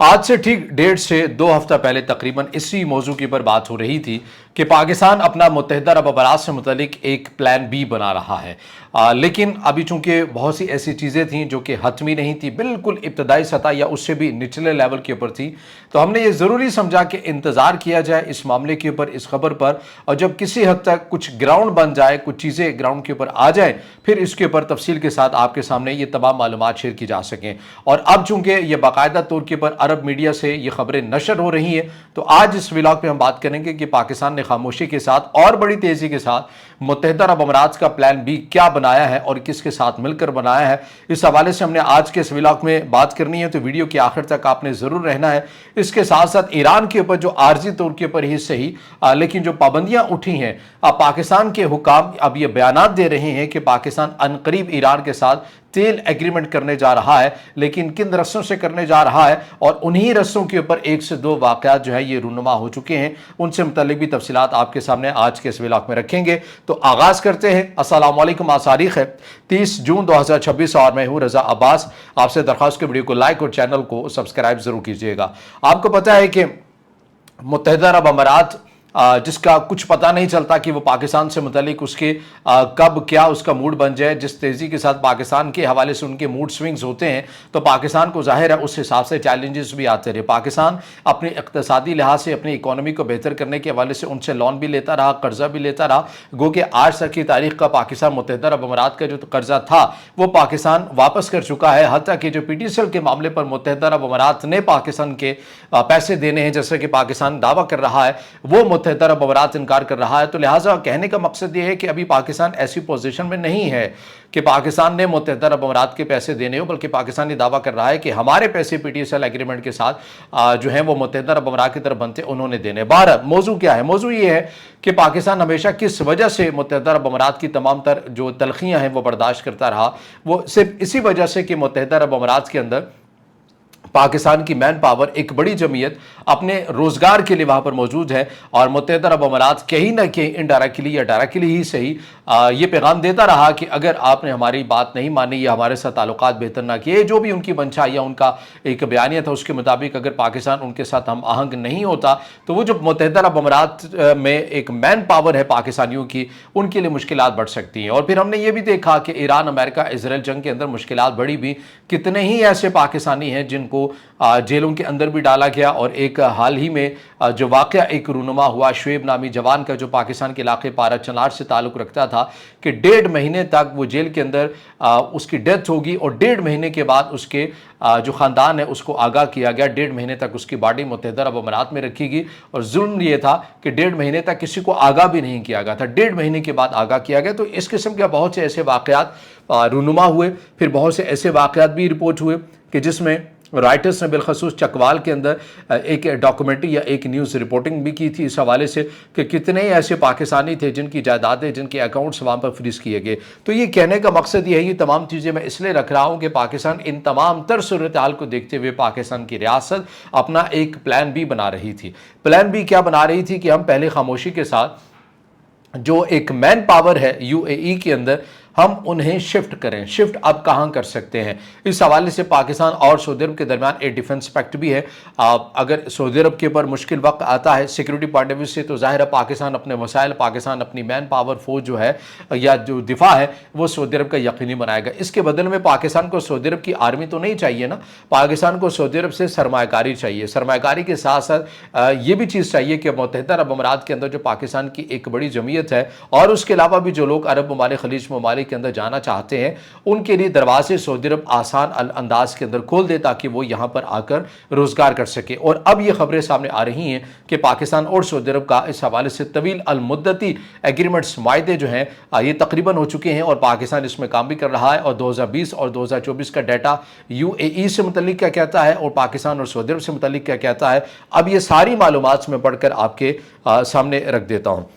आज से ठीक 1.5 से 2 हफ्ता पहले तकरीबन इसी मौजू के ऊपर बात हो रही थी कि पाकिस्तान अपना मुत्तहिदा अरब अमारात से मुतल्लिक एक प्लान बी बना रहा है। लेकिन अभी चूंकि बहुत सी ऐसी चीज़ें थीं जो कि हतमी नहीं थी, बिल्कुल इब्तदाई सतह या उससे भी निचले लेवल के ऊपर थी, तो हमने ये ज़रूरी समझा कि इंतज़ार किया जाए इस मामले के ऊपर, इस खबर पर, और जब किसी हद तक कुछ ग्राउंड बन जाए, कुछ चीज़ें ग्राउंड के ऊपर आ जाए, फिर इसके ऊपर तफसील के साथ आपके सामने ये तमाम मालूमात शेयर की जा सकें। और अब चूंकि ये बाकायदा तौर के ऊपर अरब मीडिया से ये खबरें नशर हो रही हैं, तो आज इस व्लॉग पे हम बात करेंगे कि पाकिस्तान ने खामोशी के साथ और बड़ी तेज़ी के साथ मुत्तहिदा अरब अमारात का प्लान बी क्या बनाया है और किसके साथ मिलकर बनाया है। इस हवाले से हमने आज के इस व्लॉग में बात करनी है, तो वीडियो के आखिर तक आपने ज़रूर रहना है। इसके साथ साथ ईरान के ऊपर जो आर्जी तौर के ऊपर ही सही लेकिन जो पाबंदियां उठी हैं, पाकिस्तान के हुकाम अब ये बयानात दे रहे हैं कि पाकिस्तान अनकरीब ईरान के साथ तेल एग्रीमेंट करने जा रहा है, लेकिन किन रस्सों से करने जा रहा है, और उन्हीं रस्सों के ऊपर 1 से 2 वाक़यात जो है ये रूनुमा हो चुके हैं। उनसे मुतल्लिक भी तफसीलात आपके सामने आज के इस व्लॉग में रखेंगे। तो आगाज़ करते हैं। अस्सलाम वालेकुम। आज तारीख़ है 30 जून 2026 और मैं हूँ रज़ा अब्बास। आपसे दरख्वास्त के वीडियो को लाइक और चैनल को सब्सक्राइब ज़रूर कीजिएगा। आपको पता है कि मुत्तहिदा अरब अमारात जिसका कुछ पता नहीं चलता कि वो पाकिस्तान से मुतल्लिक उसके कब क्या उसका मूड बन जाए, जिस तेज़ी के साथ पाकिस्तान के हवाले से उनके मूड स्विंग्स होते हैं, तो पाकिस्तान को ज़ाहिर है उस हिसाब से चैलेंजेस भी आते रहे। पाकिस्तान अपने इक़्तिसादी लिहाज से अपनी इकॉनमी को बेहतर करने के हवाले से उनसे लोन भी लेता रहा, कर्जा भी लेता रहा। गो कि आज तक की तारीख का पाकिस्तान मुत्तहिदा अरब अमारात का जो कर्जा था वो पाकिस्तान वापस कर चुका है। हत्ता कि जो PTCL के मामले पर मुत्तहिदा अरब अमारात ने पाकिस्तान के पैसे देने हैं, जैसे कि पाकिस्तान दावा कर रहा है, वो मुत्तहिदा अरब अमारात इनकार कर रहा है। तो लिहाजा कहने का मकसद ये है कि अभी पाकिस्तान ऐसी पोजीशन में नहीं है कि पाकिस्तान ने मुत्तहिदा अरब अमारात के पैसे देने हो, बल्कि पाकिस्तान ये दावा कर रहा है कि हमारे पैसे PTCL एग्रीमेंट के साथ जो है वो मुत्तहिदा अरब अमारात की तरफ बनते उन्होंने देने। बाहर मौजू क्या है? मौजू ये है कि पाकिस्तान हमेशा किस वजह से मुत्तहिदा अरब अमारात की तमाम तर जो तलखियाँ हैं वो बर्दाश्त करता रहा। वो सिर्फ इसी वजह से कि मुत्तहिदा अरब अमारात के अंदर पाकिस्तान की मैन पावर, एक बड़ी जमीयत अपने रोजगार के लिए वहां पर मौजूद है, और मुत्तहिदा अरब अमारात कहीं ना कहीं इनडायरेक्टली या डायरेक्टली ही सही ये पैगाम देता रहा कि अगर आपने हमारी बात नहीं मानी या हमारे साथ ताल्लुकात बेहतर ना किए, जो भी उनकी मंशा या उनका एक बयानिया था उसके मुताबिक अगर पाकिस्तान उनके साथ हम आहंग नहीं होता, तो वो जो मुत्तहिदा अरब अमारात में एक मैन पावर है पाकिस्तानियों की, उनके लिए मुश्किलात बढ़ सकती हैं। और फिर हमने ये भी देखा कि ईरान अमेरिका इजराइल जंग के अंदर मुश्किलात बढ़ी भी। कितने ही ऐसे पाकिस्तानी हैं जिनको जेलों के अंदर भी डाला गया। और एक हाल ही में जो वाक़या एक रूनुमा हुआ शुएब नामी जवान का, जो पाकिस्तान के इलाके पारा चनार से ताल्लुक़ रखता था, कि 1.5 महीने तक वो जेल के अंदर उसकी डेथ होगी, और 1.5 महीने के बाद उसके जो ख़ानदान है उसको आगाह किया गया। 1.5 महीने तक उसकी बॉडी मुत्तहिदा अरब अमारात में रखी, और जुल्म ये था कि 1.5 महीने तक किसी को आगाह भी नहीं किया गया था, 1.5 महीने के बाद आगाह किया गया। तो इस किस्म के बहुत से ऐसे वाक़यात रूनुमा हुए। फिर बहुत से ऐसे वाक़यात भी रिपोर्ट हुए कि जिसमें राइटर्स ने बिलखसूस चकवाल के अंदर एक डॉक्यूमेंट्री या एक न्यूज़ रिपोर्टिंग भी की थी इस हवाले से कि कितने ऐसे पाकिस्तानी थे जिनकी जायदादें, जिनके अकाउंट्स वहाँ पर फ्रीज किए गए। तो ये कहने का मकसद ये है, ये तमाम चीज़ें मैं इसलिए रख रहा हूँ कि पाकिस्तान इन तमाम तर सूरत हाल को देखते हुए पाकिस्तान की रियासत अपना एक प्लान बी बना रही थी। प्लान बी क्या बना रही थी कि हम पहले खामोशी के साथ जो एक मैन पावर है UAE के अंदर, हम उन्हें शिफ्ट करें। शिफ्ट अब कहाँ कर सकते हैं, इस हवाले से पाकिस्तान और सऊदी अरब के दरमियान एक डिफेंस पैक्ट भी है। अगर सऊदी अरब के ऊपर मुश्किल वक्त आता है सिक्योरिटी पॉइंट ऑफ व्यू से, तो ज़ाहिर है पाकिस्तान अपने वसाइल, पाकिस्तान अपनी मैन पावर फौज जो है या जो दिफा है वो सऊदी अरब का यकीनी बनाएगा। इसके बदले में पाकिस्तान को सऊदी अरब की आर्मी तो नहीं चाहिए ना, पाकिस्तान को सऊदी अरब से सरमायाकारी चाहिए। सरमायाकारी के साथ साथ ये भी चीज़ चाहिए कि मुत्तहिदा अरब अमारात के अंदर जो पाकिस्तान की एक बड़ी जमीयत है, और उसके अलावा भी जो लोग अरब ममालिक, खलीज ममालिक के अंदर जाना चाहते हैं, उनके लिए दरवाजे सऊदी अरब आसान अंदाज के अंदर खोल दे ताकि वो यहाँ पर आकर रोजगार कर सके। और अब ये खबरें सामने आ रही हैं कि पाकिस्तान और सऊदी अरब का इस हवाले से तवील अल मुद्दती एग्रीमेंट्स, मायदे जो हैं ये तकरीबन हो चुके हैं, और पाकिस्तान इसमें काम भी कर रहा है। और 2020 और 2024 का डाटा UAE से मुतल्लिक क्या कहता है और पाकिस्तान और सऊदी अरब से मुतल्लिक क्या कहता है, अब ये सारी मालूमात में पढ़कर आपके सामने रख देता हूँ।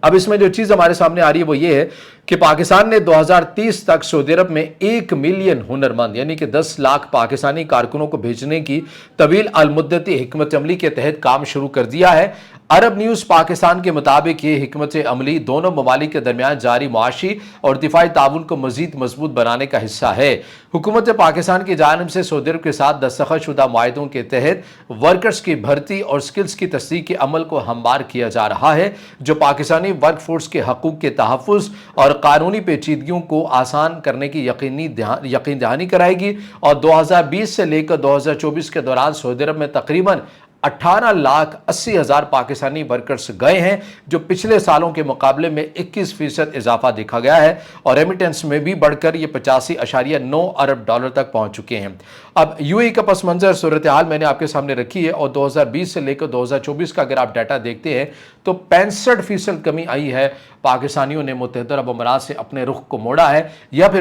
अब इसमें जो चीज़ हमारे सामने आ रही है वो ये है کہ پاکستان نے 2030 تک سعودی عرب میں 1 ملین ہنرمند یعنی کہ 10 لاکھ پاکستانی کارکنوں کو بھیجنے کی طویل المدتی حکمت عملی کے تحت کام شروع کر دیا ہے۔ عرب نیوز پاکستان کے مطابق یہ حکمت عملی دونوں ممالک کے درمیان جاری معاشی اور دفاعی تعاون کو مزید مضبوط بنانے کا حصہ ہے۔ حکومت پاکستان کی جانب سے سعودی عرب کے ساتھ دستخط شدہ معاہدوں کے تحت ورکرز کی بھرتی اور سکلز کی تصدیق کے عمل کو ہموار کیا جا رہا ہے، جو پاکستانی ورک فورس کے حقوق کے تحفظ اور قانونی پیچیدگیوں کو آسان کرنے کی یقین دہانی کرائے گی، اور 2020 سے لے کر 2024 کے دوران سعودی عرب میں تقریباً 18,80,000 پاکستانی ورکرز گئے ہیں، جو پچھلے سالوں کے مقابلے میں 21% اضافہ دیکھا گیا ہے، اور ریمیٹنس میں بھی بڑھ کر یہ 85.9 ارب ڈالر تک پہنچ چکے ہیں۔ اب یو اے کا پس منظر صورتحال میں نے آپ کے سامنے رکھی ہے، اور 2020 سے لے کر 2024 کا اگر آپ ڈیٹا دیکھتے ہیں تو 65% کمی آئی ہے۔ پاکستانیوں نے متحدہ عرب امارات سے اپنے رخ کو موڑا ہے، یا پھر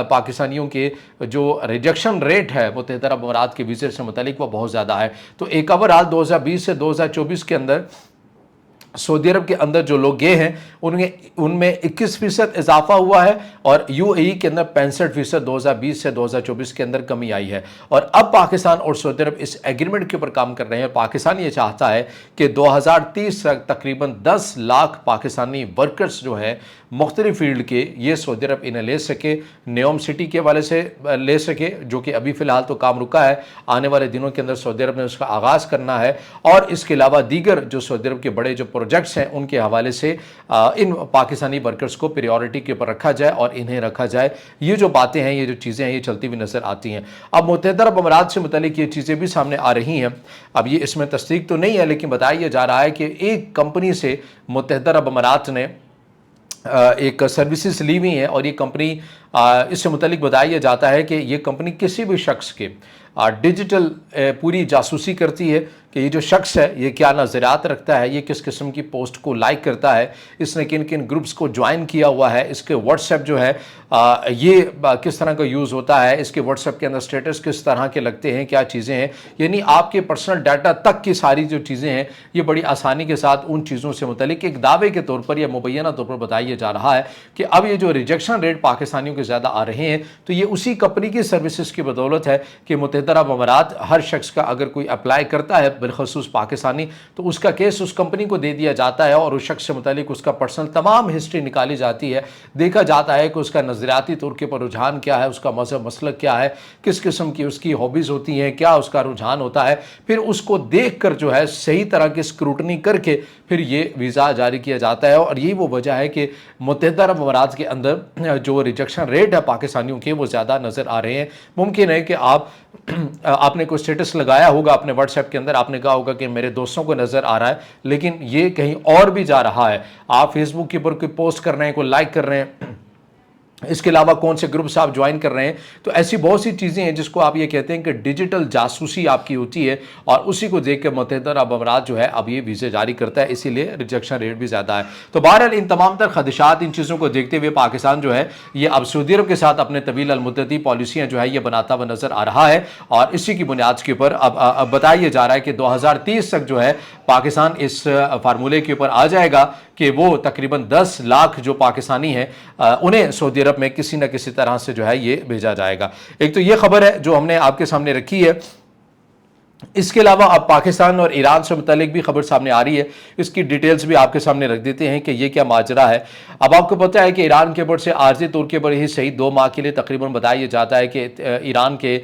پاکستانیوں کے جو ریجیکشن ریٹ ہے متحدہ عرب امارات کے ویزے سے متعلق وہ بہت زیادہ ہے۔ تو ایک اوورآل 2020 سے 2024 کے اندر سعودی عرب کے اندر جو لوگ گئے ہیں ان میں 21% اضافہ ہوا ہے، اور یو اے ای کے اندر 65% 2020 سے 2024 کے اندر کمی آئی ہے۔ اور اب پاکستان اور سعودی عرب اس ایگریمنٹ کے اوپر کام کر رہے ہیں۔ پاکستان یہ چاہتا ہے کہ 2030 تک تقریباً 10 لاکھ پاکستانی ورکرز جو ہے مختلف فیلڈ کے یہ سعودی عرب انہیں لے سکے، نیوم سٹی کے والے سے لے سکے، جو کہ ابھی فی الحال تو کام رکا ہے، آنے والے دنوں کے اندر سعودی عرب نے اس کا آغاز کرنا ہے، اور اس کے علاوہ دیگر جو سعودی عرب کے بڑے جو پروجیکٹس ہیں ان کے حوالے سے ان پاکستانی ورکرز کو پریورٹی کے اوپر رکھا جائے اور انہیں رکھا جائے۔ یہ جو باتیں ہیں، یہ جو چیزیں ہیں، یہ چلتی ہوئی نظر آتی ہیں۔ اب متحدہ عرب امارات سے متعلق یہ چیزیں بھی سامنے آ رہی ہیں، اب یہ اس میں تصدیق تو نہیں ہے، لیکن بتایا جا رہا ہے کہ ایک کمپنی سے متحدہ عرب امارات نے ایک سروسز لی ہوئی ہیں، اور یہ کمپنی اس سے متعلق بتایا جاتا ہے کہ یہ کمپنی کسی بھی شخص کے ڈیجیٹل پوری جاسوسی کرتی ہے کہ یہ جو شخص ہے یہ کیا نظریات رکھتا ہے، یہ کس قسم کی پوسٹ کو لائک کرتا ہے، اس نے کن کن گروپس کو جوائن کیا ہوا ہے، اس کے واٹس ایپ جو ہے یہ کس طرح کا یوز ہوتا ہے، اس کے واٹس ایپ کے اندر سٹیٹس کس طرح کے لگتے ہیں، کیا چیزیں ہیں، یعنی آپ کے پرسنل ڈیٹا تک کی ساری جو چیزیں ہیں یہ بڑی آسانی کے ساتھ ان چیزوں سے متعلق ایک دعوے کے طور پر یا مبینہ طور پر بتایا جا رہا ہے کہ اب یہ جو ریجیکشن ریٹ پاکستانیوں کے زیادہ آ رہے ہیں تو یہ اسی کمپنی کی سروسز کی بدولت ہے کہ متحدہ عرب امارات ہر شخص کا اگر کوئی اپلائی کرتا ہے بالخصوص پاکستانی تو اس کا کیس اس کمپنی کو دے دیا جاتا ہے، اور اس شخص سے متعلق اس کا پرسنل تمام ہسٹری نکالی جاتی ہے، دیکھا جاتا ہے کہ اس کا نظریاتی طور کے پر رجحان کیا ہے، اس کا مذہب مسلک کیا ہے، کس قسم کی اس کی ہابیز ہوتی ہیں، کیا اس کا رجحان ہوتا ہے، پھر اس کو دیکھ کر جو ہے صحیح طرح کی اسکروٹنی کر کے پھر یہ ویزا جاری کیا جاتا ہے۔ اور یہی وہ وجہ ہے کہ متحدہ عرب امارات کے اندر جو ریجیکشن ریٹ ہے پاکستانیوں کے وہ زیادہ نظر آ رہے ہیں۔ ممکن ہے کہ آپ نے کوئی سٹیٹس لگایا ہوگا اپنے واٹس ایپ کے اندر، آپ نے کہا ہوگا کہ میرے دوستوں کو نظر آ رہا ہے، لیکن یہ کہیں اور بھی جا رہا ہے۔ آپ فیس بک کے اوپر کوئی پوسٹ کر رہے ہیں، کوئی لائک کر رہے ہیں، اس کے علاوہ کون سے گروپس آپ جوائن کر رہے ہیں، تو ایسی بہت سی چیزیں ہیں جس کو آپ یہ کہتے ہیں کہ ڈیجیٹل جاسوسی آپ کی ہوتی ہے، اور اسی کو دیکھ کے متحدہ عرب امارات جو ہے اب یہ ویزے جاری کرتا ہے، اسی لیے ریجیکشن ریٹ بھی زیادہ ہے۔ تو بہرحال ان تمام تر خدشات، ان چیزوں کو دیکھتے ہوئے پاکستان جو ہے یہ اب سعودی عرب کے ساتھ اپنے طویل المدتی پالیسیاں جو ہے یہ بناتا ہوا نظر آ رہا ہے، اور اسی کی بنیاد کے اوپر اب بتایا جا رہا ہے کہ 2030 تک جو ہے پاکستان اس فارمولے کے اوپر آ جائے گا کہ وہ تقریباً 10 لاکھ جو پاکستانی ہیں انہیں سعودی عرب میں کسی نہ کسی طرح سے جو ہے یہ بھیجا جائے گا۔ ایک تو یہ خبر ہے جو ہم نے آپ کے سامنے رکھی ہے، اس کے علاوہ اب پاکستان اور ایران سے متعلق بھی خبر سامنے آ رہی ہے، اس کی ڈیٹیلز بھی آپ کے سامنے رکھ دیتے ہیں کہ یہ کیا ماجرا ہے۔ اب آپ کو پتہ ہے کہ ایران کے بڑھ سے عارضی طور کے بڑے ہی صحیح 2 ماہ کے لیے تقریباً بتایا جاتا ہے کہ ایران کے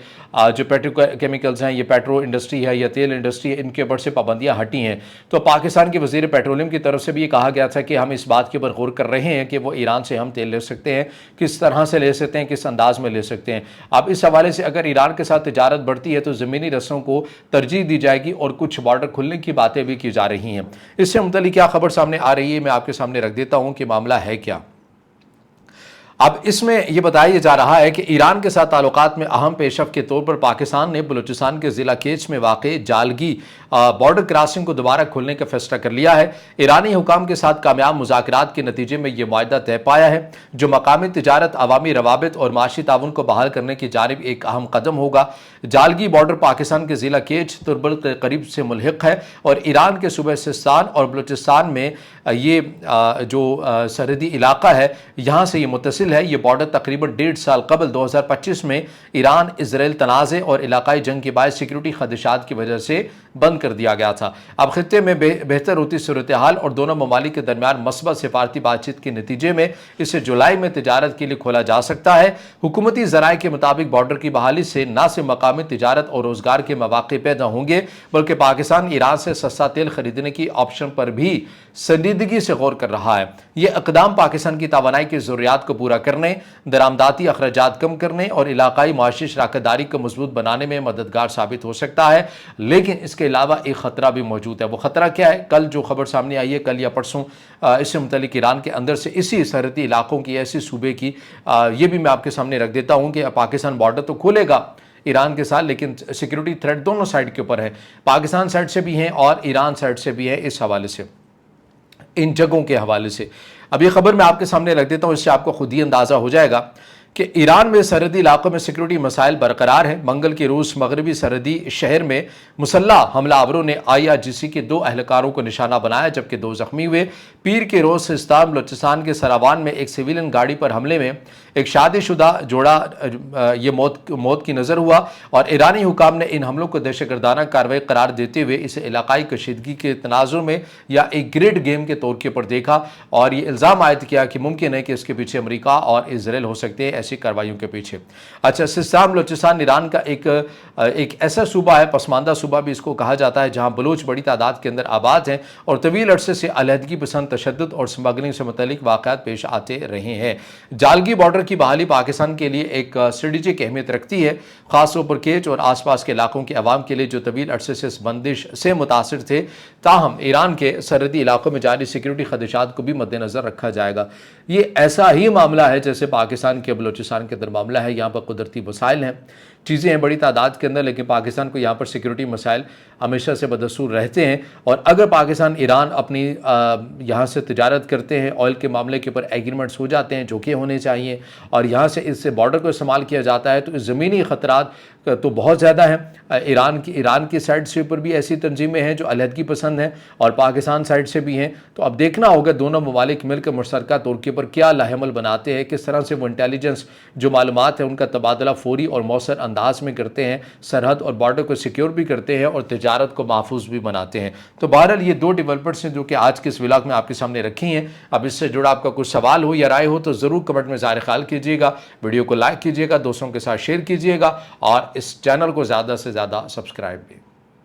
جو پیٹرو کیمیکلز ہیں، یہ پیٹرو انڈسٹری ہے یا تیل انڈسٹری ہے، ان کے بڑھ سے پابندیاں ہٹی ہیں۔ تو پاکستان کے وزیر پیٹرولیم کی طرف سے بھی یہ کہا گیا تھا کہ ہم اس بات کے اوپر غور کر رہے ہیں کہ وہ ایران سے ہم تیل لے سکتے ہیں، کس طرح سے لے سکتے ہیں، کس انداز میں لے سکتے ہیں۔ اب اس حوالے سے اگر ایران کے ساتھ تجارت بڑھتی ہے تو زمینی رستوں کو ترجیح دی جائے گی، اور کچھ بارڈر کھلنے کی باتیں بھی کی جا رہی ہیں۔ اس سے متعلق کیا خبر سامنے آ رہی ہے میں آپ کے سامنے رکھ دیتا ہوں کہ معاملہ ہے کیا۔ अब इसमें यह बताया जा रहा है कि ईरान के साथ ताल्लुकात में अहम पेशरफ के तौर पर पाकिस्तान ने बलूचिस्तान के ज़िला केच में वाक़ जालगी बॉर्डर क्रॉसिंग को दोबारा खोलने का फैसला कर लिया है। ईरानी हुकाम के साथ कामयाब मुज़ाकरात के नतीजे में यह मुआहदा तय पाया है, जो मकामी तिजारत, अवामी रवाबित और माशी ताउन को बहाल करने की जानिब एक अहम कदम होगा। जालगी बॉर्डर पाकिस्तान के ज़िला केच तुर्बल के करीब से मुल्हिक है और ईरान के सूबे सिस्तान और बलूचिस्तान में ये जो सरहदी इलाका है, यहाँ से ये मुत्तसिल है। ये बॉर्डर तकरीबन 1.5 साल कबल 2025 में ईरान इसराइल तनाज़े और इलाकाई जंग के बाद सिक्योरिटी खदशात की वजह से बंद कर दिया गया था। अब खित्ते में बेहतर होती सूरत हाल और दोनों ममालिक के दरमियान मस्बत सिफारती बातचीत के नतीजे में इसे जुलाई में तिजारत के लिए खोला जा सकता है। हुकूमती ज़राए के मुताबिक बॉर्डर की बहाली से न सिर्फ मकामी तिजारत और रोज़गार के मौक़े पैदा होंगे, बल्कि पाकिस्तान ईरान से सस्ता तेल खरीदने की ऑप्शन पर भी संजीदगी से गौर कर रहा है। यह इक़दाम पाकिस्तान की तवानाई की ज़रूरियात को पूरा करने, दरामदाती अखराजात कम करने और इलाकाई माशी शराकतदारी को मजबूत बनाने में मददगार साबित हो सकता है। लेकिन इसके अलावा एक ख़तरा भी मौजूद है। वो ख़तरा क्या है? कल जो खबर सामने आई है, कल या परसों, इससे मुतल्लिक ईरान के अंदर से इसी सरहदी इलाकों की, ऐसी सूबे की, ये भी मैं आपके सामने रख देता हूँ कि पाकिस्तान बॉर्डर तो खोलेगा ईरान के साथ, लेकिन सिक्योरिटी थ्रेट दोनों साइड के ऊपर है। पाकिस्तान साइड से भी हैं और ईरान साइड से भी है। इस हवाले से, इन जगहों के हवाले से अब ये खबर मैं आपके सामने रख देता हूँ, इससे आपको खुद ही अंदाज़ा हो जाएगा कि ईरान में सरहदी इलाकों में सिक्योरिटी मसाइल बरकरार हैं। मंगल की रूस मगरबी सरहदी शहर में मुसल्लह हमलावरों ने IRGC के 2 अहलकारों को निशाना बनाया, जबकि 2 जख्मी हुए। पीर के रोज़ सिस्तान बलूचिस्तान के सरावान में एक सिविलियन गाड़ी पर हमले में एक शादीशुदा जोड़ा ये मौत की नज़र हुआ और ईरानी हुकाम ने इन हमलों को दहशतगर्दाना कार्रवाई करार देते हुए इसे इलाकाई कशीदगी के तनाजुर में या एक ग्रिड गेम के तौर के ऊपर देखा और ये इल्ज़ाम आयद किया कि मुमकिन है कि इसके पीछे अमरीका और इसराइल हो सकते हैं, ऐसी कार्रवाइयों के पीछे। अच्छा, सिस्तान बलूचिस्तान ईरान का एक ऐसा सूबा है, पसमानदा सूबा भी इसको कहा जाता है, जहाँ बलूच बड़ी तादाद के अंदर आबाद हैं और तवील अरसे से अलहदगी पसंद, तशद्दुद और स्मगलिंग से मुतल्लिक वाक़यात पेश आते रहे हैं। जालगी बॉर्डर की बहाली पाकिस्तान के लिए एक स्ट्रेटेजिक अहमियत रखती है, खासतौर पर केच और आसपास के इलाकों के अवाम के लिए जो तवील अरसे से इस बंदिश से मुतासिर थे। ताहम ईरान के सरहदी इलाकों में जारी सिक्योरिटी खदशात को भी मद्देनज़र रखा जाएगा। ये ऐसा ही मामला है जैसे पाकिस्तान के बलूचिस्तान के अंदर मामला है। यहाँ पर कुदरती वसाइल हैं, चीज़ें हैं बड़ी तादाद के अंदर, लेकिन पाकिस्तान को यहाँ पर सिक्योरिटी मसाइल हमेशा से बदसूर रहते हैं। और अगर पाकिस्तान ईरान अपनी यहाँ से तिजारत करते हैं, ऑयल के मामले के ऊपर एग्रीमेंट्स हो जाते हैं जो कि होने चाहिए, और यहाँ से इससे बॉर्डर को इस्तेमाल किया जाता है, तो इस ज़मीनी ख़तरात तो बहुत ज़्यादा हैं। ईरान की साइड से ऊपर भी ऐसी तंजीमें हैं जो अलहदगी पसंद हैं और पाकिस्तान साइड से भी हैं। तो अब देखना होगा दोनों ममालिक मिलकर मुश्तरका तौर के ऊपर क्या लाहेमल बनाते हैं, किस तरह से वो इंटेलिजेंस जो मालूमात है उनका तबादला फौरी और मौसर अंदाज में करते हैं, सरहद और बॉर्डर को सिक्योर भी करते हैं और तिजारत को महफूज भी बनाते हैं। तो बहरहाल ये 2 डेवलपमेंट्स हैं जो कि आज के इस व्लॉग में आपके सामने रखी हैं। अब इससे जुड़ा आपका कुछ सवाल हो या राय हो तो ज़रूर कमेंट में ज़ाहिर ख्याल कीजिएगा, वीडियो को लाइक कीजिएगा, दोस्तों के साथ शेयर कीजिएगा और इस चैनल को ज़्यादा से ज़्यादा सब्सक्राइब भी।